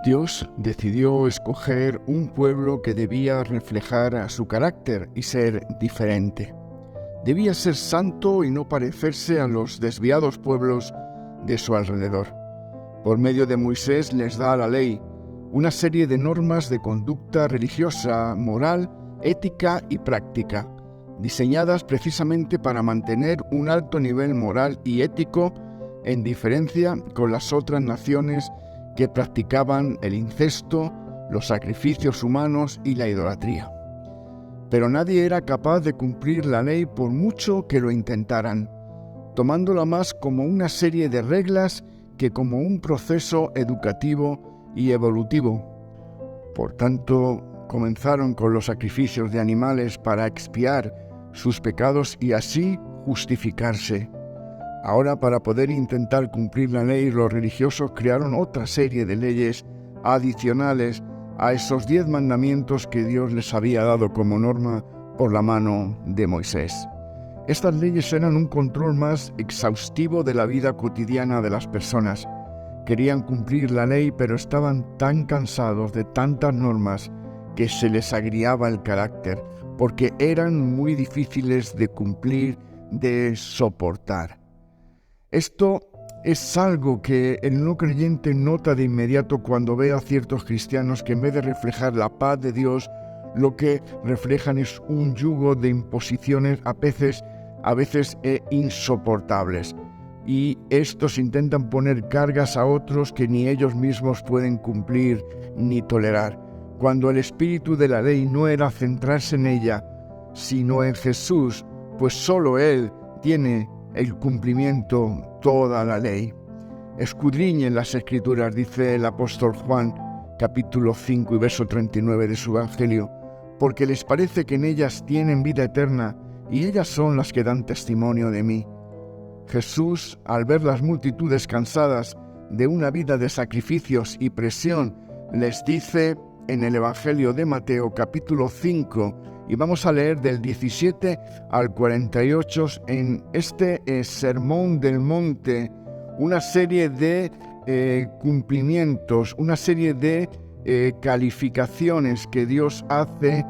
Dios decidió escoger un pueblo que debía reflejar a su carácter y ser diferente. Debía ser santo y no parecerse a los desviados pueblos de su alrededor. Por medio de Moisés les da la ley, una serie de normas de conducta religiosa, moral, ética y práctica, diseñadas precisamente para mantener un alto nivel moral y ético en diferencia con las otras naciones que practicaban el incesto, los sacrificios humanos y la idolatría. Pero nadie era capaz de cumplir la ley por mucho que lo intentaran, tomándola más como una serie de reglas que como un proceso educativo y evolutivo. Por tanto, comenzaron con los sacrificios de animales para expiar sus pecados y así justificarse. Ahora, para poder intentar cumplir la ley, los religiosos crearon otra serie de leyes adicionales a esos 10 mandamientos que Dios les había dado como norma por la mano de Moisés. Estas leyes eran un control más exhaustivo de la vida cotidiana de las personas. Querían cumplir la ley, pero estaban tan cansados de tantas normas que se les agriaba el carácter, porque eran muy difíciles de cumplir, de soportar. Esto es algo que el no creyente nota de inmediato cuando ve a ciertos cristianos que en vez de reflejar la paz de Dios, lo que reflejan es un yugo de imposiciones a veces insoportables. Y estos intentan poner cargas a otros que ni ellos mismos pueden cumplir ni tolerar, cuando el espíritu de la ley no era centrarse en ella, sino en Jesús, pues solo Él tiene el cumplimiento, toda la ley. Escudriñen las Escrituras, dice el apóstol Juan, capítulo 5 y verso 39 de su Evangelio, porque les parece que en ellas tienen vida eterna, y ellas son las que dan testimonio de mí. Jesús, al ver las multitudes cansadas de una vida de sacrificios y presión, les dice en el Evangelio de Mateo, capítulo 5, y vamos a leer del 17 al 48 en este Sermón del Monte, una serie de cumplimientos, una serie de calificaciones que Dios hace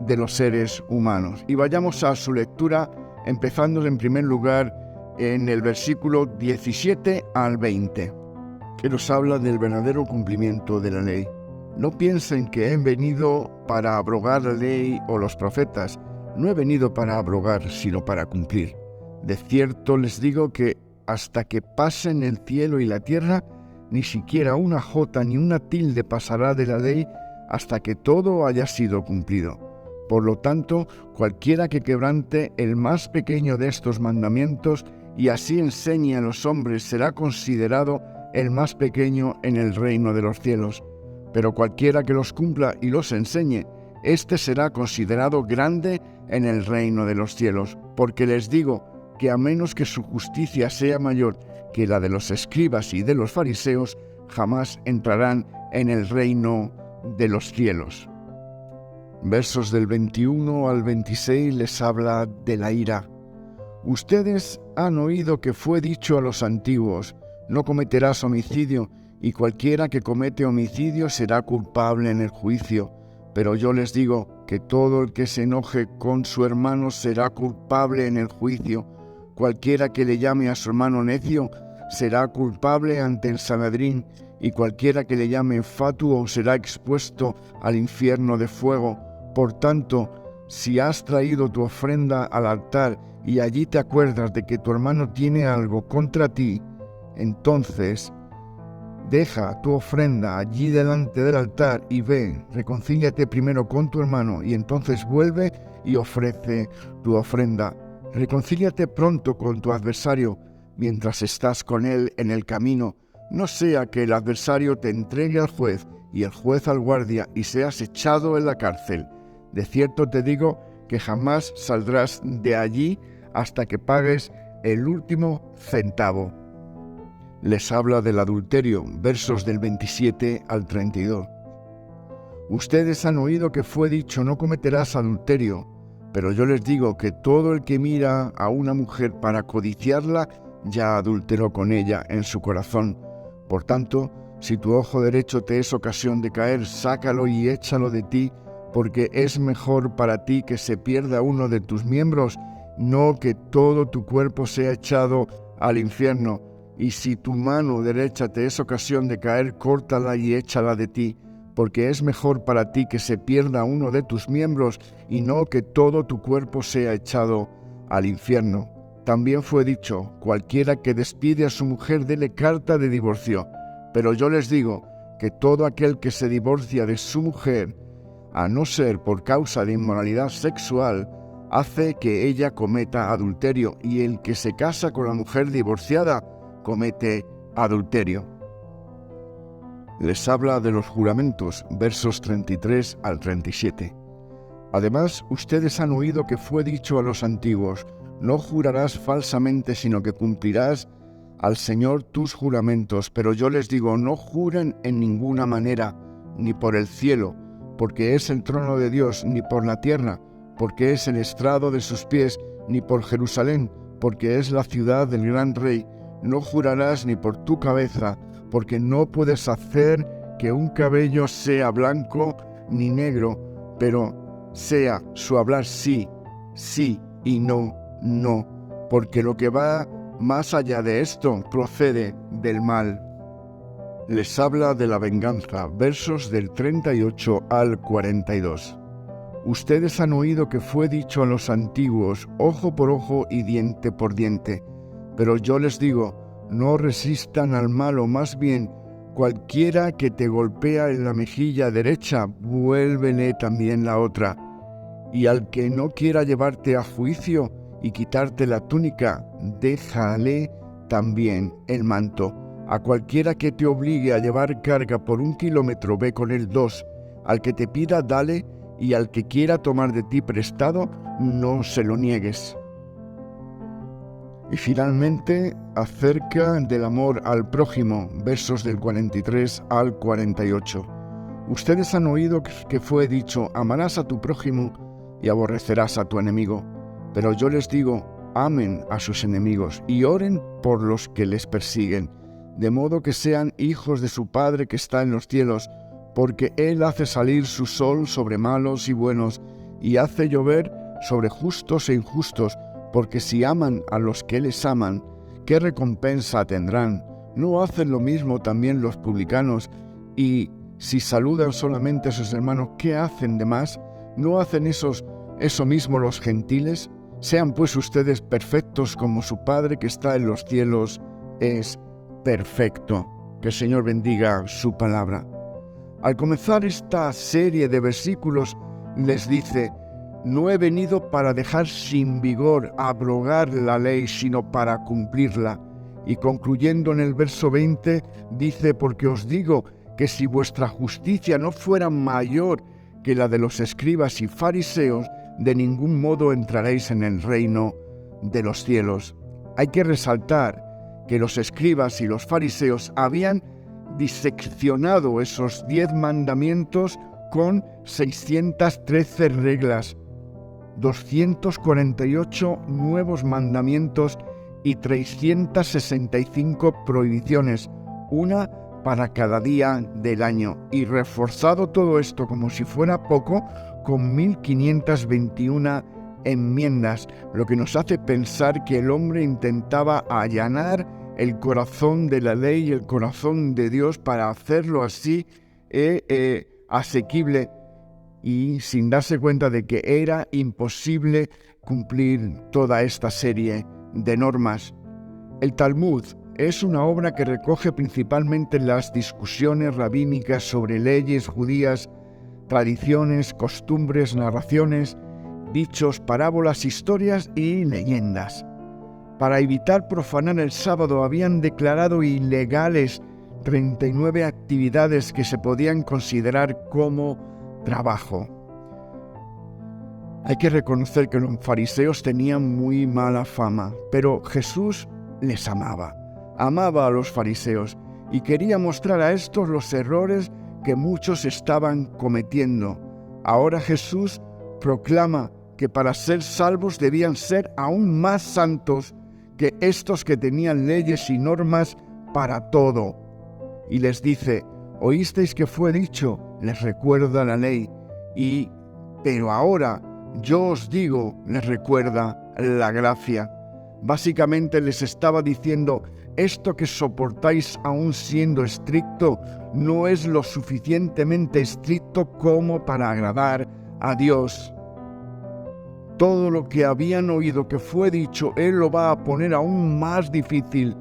de los seres humanos. Y vayamos a su lectura, empezando en primer lugar en el versículo 17 al 20, que nos habla del verdadero cumplimiento de la ley. No piensen que he venido para abrogar la ley o los profetas. No he venido para abrogar, sino para cumplir. De cierto les digo que hasta que pasen el cielo y la tierra, ni siquiera una jota ni una tilde pasará de la ley hasta que todo haya sido cumplido. Por lo tanto, cualquiera que quebrante el más pequeño de estos mandamientos y así enseñe a los hombres será considerado el más pequeño en el reino de los cielos. Pero cualquiera que los cumpla y los enseñe, éste será considerado grande en el reino de los cielos. Porque les digo que a menos que su justicia sea mayor que la de los escribas y de los fariseos, jamás entrarán en el reino de los cielos. Versos del 21 al 26 les habla de la ira. Ustedes han oído que fue dicho a los antiguos, no cometerás homicidio, y cualquiera que comete homicidio será culpable en el juicio. Pero yo les digo que todo el que se enoje con su hermano será culpable en el juicio. Cualquiera que le llame a su hermano necio será culpable ante el Sanedrín, y cualquiera que le llame fatuo será expuesto al infierno de fuego. Por tanto, si has traído tu ofrenda al altar y allí te acuerdas de que tu hermano tiene algo contra ti, entonces deja tu ofrenda allí delante del altar y ve, reconcíliate primero con tu hermano y entonces vuelve y ofrece tu ofrenda. Reconcíliate pronto con tu adversario mientras estás con él en el camino, no sea que el adversario te entregue al juez y el juez al guardia y seas echado en la cárcel. De cierto te digo que jamás saldrás de allí hasta que pagues el último centavo. Les habla del adulterio, versos del 27 al 32. Ustedes han oído que fue dicho, no cometerás adulterio, pero yo les digo que todo el que mira a una mujer para codiciarla, ya adulteró con ella en su corazón. Por tanto, Si tu ojo derecho te es ocasión de caer, sácalo y échalo de ti, porque es mejor para ti que se pierda uno de tus miembros, no que todo tu cuerpo sea echado al infierno. Y si tu mano derecha te es ocasión de caer, córtala y échala de ti, porque es mejor para ti que se pierda uno de tus miembros, y no que todo tu cuerpo sea echado al infierno. También fue dicho: cualquiera que despide a su mujer, dele carta de divorcio. Pero yo les digo que todo aquel que se divorcia de su mujer, a no ser por causa de inmoralidad sexual, hace que ella cometa adulterio, y el que se casa con la mujer divorciada comete adulterio. Les habla de los juramentos, versos 33 al 37. Además, ustedes han oído que fue dicho a los antiguos: no jurarás falsamente, sino que cumplirás al Señor tus juramentos. Pero yo les digo, no juren en ninguna manera, ni por el cielo, porque es el trono de Dios, ni por la tierra, porque es el estrado de sus pies, ni por Jerusalén, porque es la ciudad del gran rey. No jurarás ni por tu cabeza, porque no puedes hacer que un cabello sea blanco ni negro, pero sea su hablar sí, sí, y no, no, porque lo que va más allá de esto procede del mal. Les habla de la venganza, versos del 38 al 42. Ustedes han oído que fue dicho a los antiguos: ojo por ojo y diente por diente. Pero yo les digo, no resistan al malo, más bien, cualquiera que te golpea en la mejilla derecha, vuélvele también la otra. Y al que no quiera llevarte a juicio y quitarte la túnica, déjale también el manto. A cualquiera que te obligue a llevar carga por 1 kilómetro, ve con él 2. Al que te pida, dale, y al que quiera tomar de ti prestado, no se lo niegues. Y finalmente, acerca del amor al prójimo, versos del 43 al 48. Ustedes han oído que fue dicho: amarás a tu prójimo y aborrecerás a tu enemigo. Pero yo les digo, amen a sus enemigos y oren por los que les persiguen, de modo que sean hijos de su Padre que está en los cielos, porque Él hace salir su sol sobre malos y buenos, y hace llover sobre justos e injustos, porque si aman a los que les aman, ¿qué recompensa tendrán? ¿No hacen lo mismo también los publicanos? Y si saludan solamente a sus hermanos, ¿qué hacen de más? ¿No hacen eso mismo los gentiles? Sean pues ustedes perfectos como su Padre que está en los cielos es perfecto. Que el Señor bendiga su palabra. Al comenzar esta serie de versículos, les dice: no he venido para dejar sin vigor, abrogar la ley, sino para cumplirla. Y concluyendo en el verso 20, dice: porque os digo que si vuestra justicia no fuera mayor que la de los escribas y fariseos, de ningún modo entraréis en el reino de los cielos. Hay que resaltar que los escribas y los fariseos habían diseccionado esos 10 mandamientos con 613 reglas, 248 nuevos mandamientos y 365 prohibiciones, una para cada día del año, y reforzado todo esto como si fuera poco, con 1521 enmiendas, lo que nos hace pensar que el hombre intentaba allanar el corazón de la ley y el corazón de Dios para hacerlo así asequible, y sin darse cuenta de que era imposible cumplir toda esta serie de normas. El Talmud es una obra que recoge principalmente las discusiones rabínicas sobre leyes judías, tradiciones, costumbres, narraciones, dichos, parábolas, historias y leyendas. Para evitar profanar el sábado habían declarado ilegales 39 actividades que se podían considerar como trabajo. Hay que reconocer que los fariseos tenían muy mala fama, pero Jesús les amaba a los fariseos y quería mostrar a estos los errores que muchos estaban cometiendo. Ahora Jesús proclama que para ser salvos debían ser aún más santos que estos que tenían leyes y normas para todo. y les dice: oísteis que fue dicho, les recuerda la ley, pero ahora yo os digo, les recuerda la gracia. Básicamente les estaba diciendo: esto que soportáis aún siendo estricto no es lo suficientemente estricto como para agradar a Dios. Todo lo que habían oído que fue dicho, Él lo va a poner aún más difícil.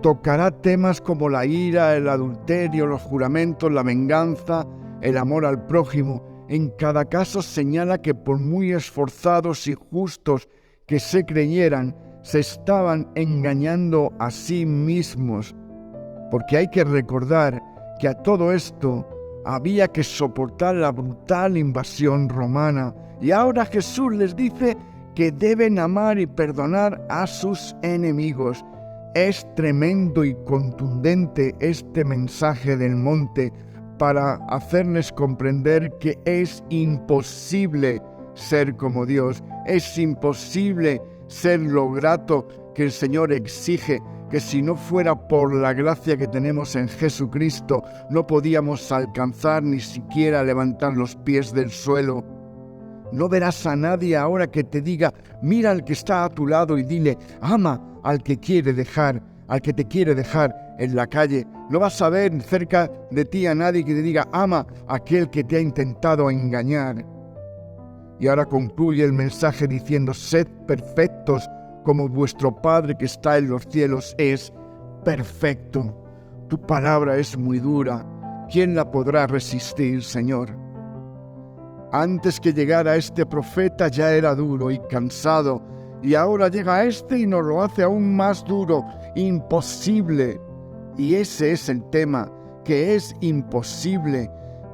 Tocará temas como la ira, el adulterio, los juramentos, la venganza, el amor al prójimo. En cada caso señala que por muy esforzados y justos que se creyeran, se estaban engañando a sí mismos. Porque hay que recordar que a todo esto había que soportar la brutal invasión romana. Y ahora Jesús les dice que deben amar y perdonar a sus enemigos. Es tremendo y contundente este mensaje del monte para hacerles comprender que es imposible ser como Dios. Es imposible ser lo grato que el Señor exige, que si no fuera por la gracia que tenemos en Jesucristo, no podíamos alcanzar ni siquiera levantar los pies del suelo. No verás a nadie ahora que te diga: mira al que está a tu lado y dile: ama al que te quiere dejar en la calle. No vas a ver cerca de ti a nadie que te diga: ama a aquel que te ha intentado engañar. Y ahora concluye el mensaje diciendo: sed perfectos como vuestro Padre que está en los cielos es perfecto. Tu palabra es muy dura. ¿Quién la podrá resistir, Señor? Antes que llegara este profeta ya era duro y cansado, y ahora llega este y nos lo hace aún más duro, imposible. Y ese es el tema, que es imposible.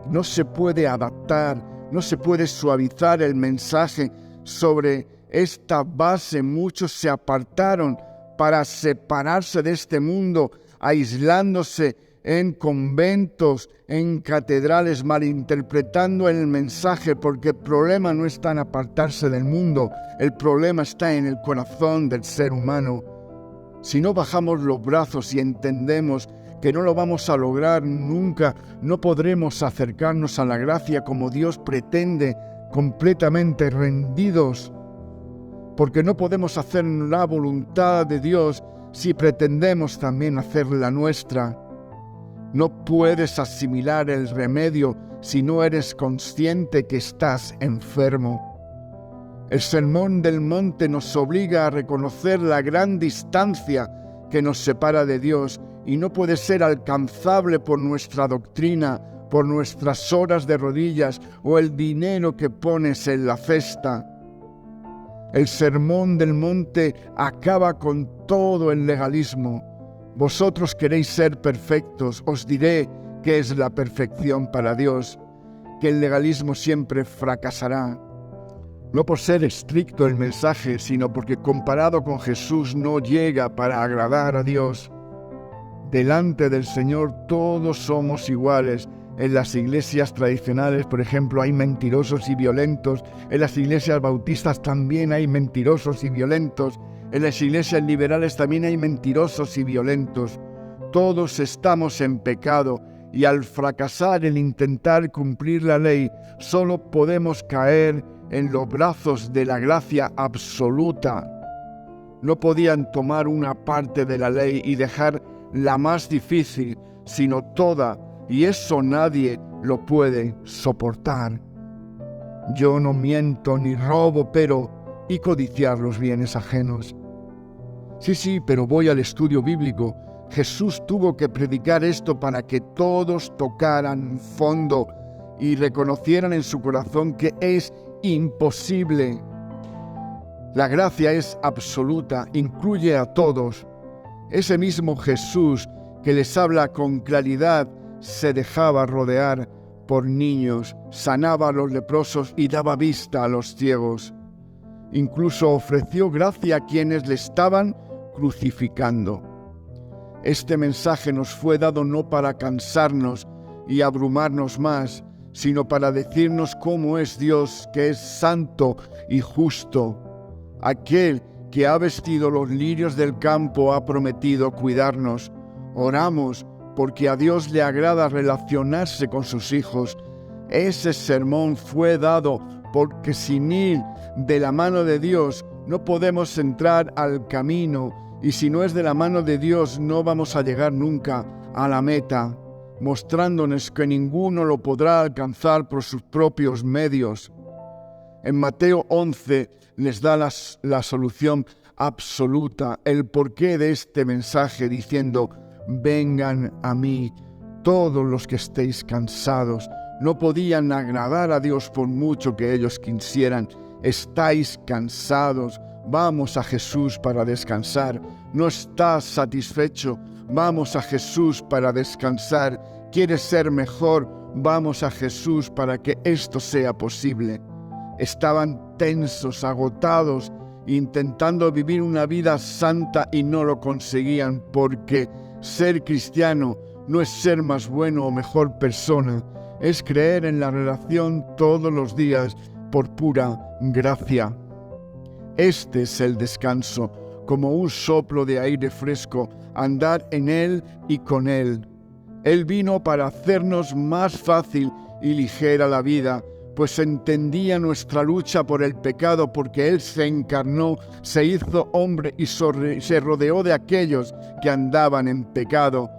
No se puede adaptar, no se puede suavizar el mensaje. Sobre esta base muchos se apartaron para separarse de este mundo, aislándose en conventos, en catedrales, malinterpretando el mensaje, porque el problema no está en apartarse del mundo, el problema está en el corazón del ser humano. Si no bajamos los brazos y entendemos que no lo vamos a lograr nunca, no podremos acercarnos a la gracia como Dios pretende, completamente rendidos, porque no podemos hacer la voluntad de Dios si pretendemos también hacer la nuestra. No puedes asimilar el remedio si no eres consciente que estás enfermo. El Sermón del Monte nos obliga a reconocer la gran distancia que nos separa de Dios y no puede ser alcanzable por nuestra doctrina, por nuestras horas de rodillas o el dinero que pones en la cesta. El Sermón del Monte acaba con todo el legalismo. Vosotros queréis ser perfectos, os diré qué es la perfección para Dios, que el legalismo siempre fracasará. No por ser estricto el mensaje, sino porque comparado con Jesús no llega para agradar a Dios. Delante del Señor todos somos iguales. En las iglesias tradicionales, por ejemplo, hay mentirosos y violentos. En las iglesias bautistas también hay mentirosos y violentos. En las iglesias liberales también hay mentirosos y violentos. Todos estamos en pecado y al fracasar en intentar cumplir la ley, solo podemos caer en los brazos de la gracia absoluta. No podían tomar una parte de la ley y dejar la más difícil, sino toda, y eso nadie lo puede soportar. Yo no miento ni robo, y codiciar los bienes ajenos. Sí, pero voy al estudio bíblico. Jesús tuvo que predicar esto para que todos tocaran fondo y reconocieran en su corazón que es imposible. La gracia es absoluta, incluye a todos. Ese mismo Jesús que les habla con claridad se dejaba rodear por niños, sanaba a los leprosos y daba vista a los ciegos. Incluso ofreció gracia a quienes le estaban crucificando. Este mensaje nos fue dado no para cansarnos y abrumarnos más, sino para decirnos cómo es Dios, que es santo y justo. Aquel que ha vestido los lirios del campo ha prometido cuidarnos. Oramos porque a Dios le agrada relacionarse con sus hijos. Ese sermón fue dado porque sin ir de la mano de Dios no podemos entrar al camino, y si no es de la mano de Dios no vamos a llegar nunca a la meta, mostrándonos que ninguno lo podrá alcanzar por sus propios medios. En Mateo 11 les da la solución absoluta, el porqué de este mensaje, diciendo: vengan a mí todos los que estéis cansados. No podían agradar a Dios por mucho que ellos quisieran. Estáis cansados, vamos a Jesús para descansar. No estás satisfecho, vamos a Jesús para descansar. ¿Quieres ser mejor? Vamos a Jesús para que esto sea posible. Estaban tensos, agotados, intentando vivir una vida santa y no lo conseguían, porque ser cristiano no es ser más bueno o mejor persona, es creer en la relación todos los días por pura gracia. Este es el descanso, como un soplo de aire fresco, andar en Él y con Él. Él vino para hacernos más fácil y ligera la vida, pues entendía nuestra lucha por el pecado, porque Él se encarnó, se hizo hombre y se rodeó de aquellos que andaban en pecado.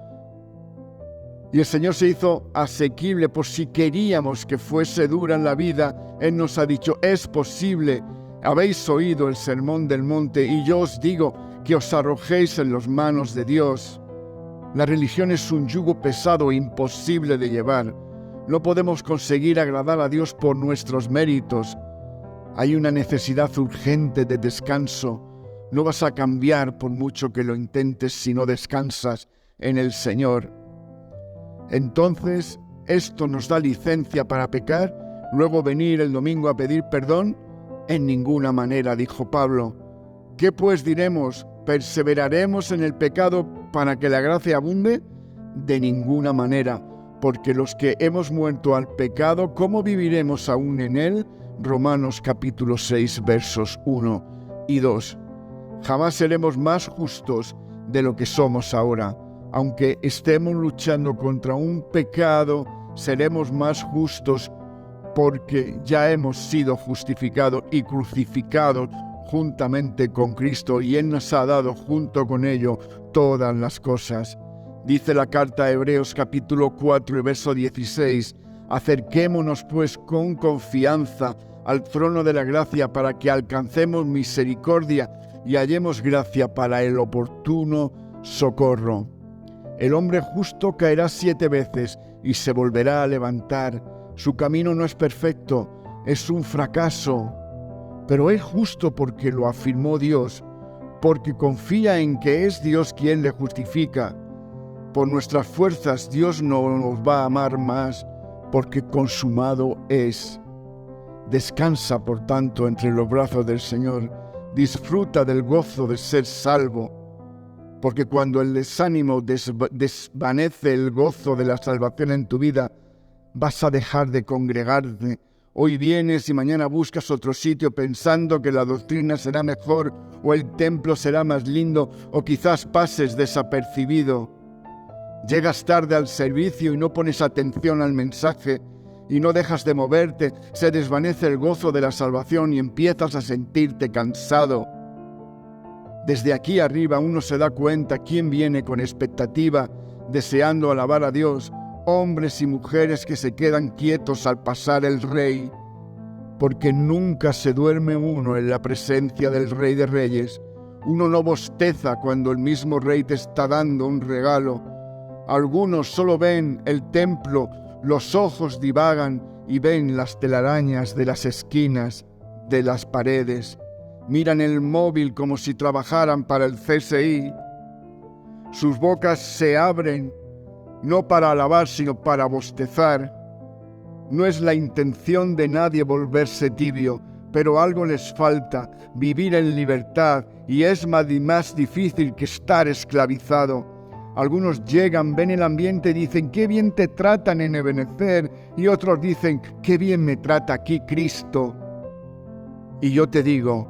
Y el Señor se hizo asequible por si queríamos que fuese dura en la vida. Él nos ha dicho: es posible. Habéis oído el sermón del monte, y yo os digo que os arrojéis en las manos de Dios. La religión es un yugo pesado e imposible de llevar. No podemos conseguir agradar a Dios por nuestros méritos. Hay una necesidad urgente de descanso. No vas a cambiar por mucho que lo intentes si no descansas en el Señor. Entonces, ¿esto nos da licencia para pecar? ¿Luego venir el domingo a pedir perdón? En ninguna manera, dijo Pablo. ¿Qué pues diremos? ¿Perseveraremos en el pecado para que la gracia abunde? De ninguna manera, porque los que hemos muerto al pecado, ¿cómo viviremos aún en él? Romanos capítulo 6, versos 1 y 2. Jamás seremos más justos de lo que somos ahora. Aunque estemos luchando contra un pecado, seremos más justos porque ya hemos sido justificados y crucificados juntamente con Cristo, y Él nos ha dado junto con ello todas las cosas. Dice la carta a Hebreos capítulo 4 y verso 16: acerquémonos pues con confianza al trono de la gracia para que alcancemos misericordia y hallemos gracia para el oportuno socorro. El hombre justo caerá 7 veces y se volverá a levantar. Su camino no es perfecto, es un fracaso, pero es justo porque lo afirmó Dios, porque confía en que es Dios quien le justifica. Por nuestras fuerzas Dios no nos va a amar más, porque consumado es. Descansa, por tanto, entre los brazos del Señor. Disfruta del gozo de ser salvo, porque cuando el desánimo desvanece el gozo de la salvación en tu vida, vas a dejar de congregarte. Hoy vienes y mañana buscas otro sitio pensando que la doctrina será mejor o el templo será más lindo, o quizás pases desapercibido. Llegas tarde al servicio y no pones atención al mensaje y no dejas de moverte. Se desvanece el gozo de la salvación y empiezas a sentirte cansado. Desde aquí arriba uno se da cuenta quién viene con expectativa, deseando alabar a Dios. Hombres y mujeres que se quedan quietos al pasar el Rey, porque nunca se duerme uno en la presencia del Rey de Reyes. Uno no bosteza cuando el mismo Rey te está dando un regalo. Algunos solo ven el templo, los ojos divagan y ven las telarañas de las esquinas de las paredes. Miran el móvil como si trabajaran para el CSI. Sus bocas se abren no para alabar, sino para bostezar. No es la intención de nadie volverse tibio, pero algo les falta: vivir en libertad, y es más difícil que estar esclavizado. Algunos llegan, ven el ambiente y dicen: qué bien te tratan en Ebenezer, y otros dicen: qué bien me trata aquí Cristo. Y yo te digo: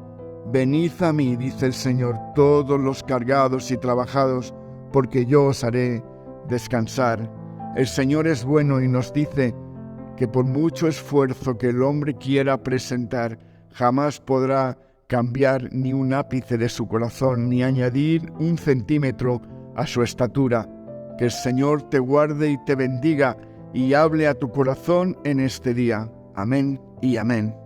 venid a mí, dice el Señor, todos los cargados y trabajados, porque yo os haré descansar. El Señor es bueno y nos dice que por mucho esfuerzo que el hombre quiera presentar, jamás podrá cambiar ni un ápice de su corazón, ni añadir un centímetro a su estatura. Que el Señor te guarde y te bendiga y hable a tu corazón en este día. Amén y amén.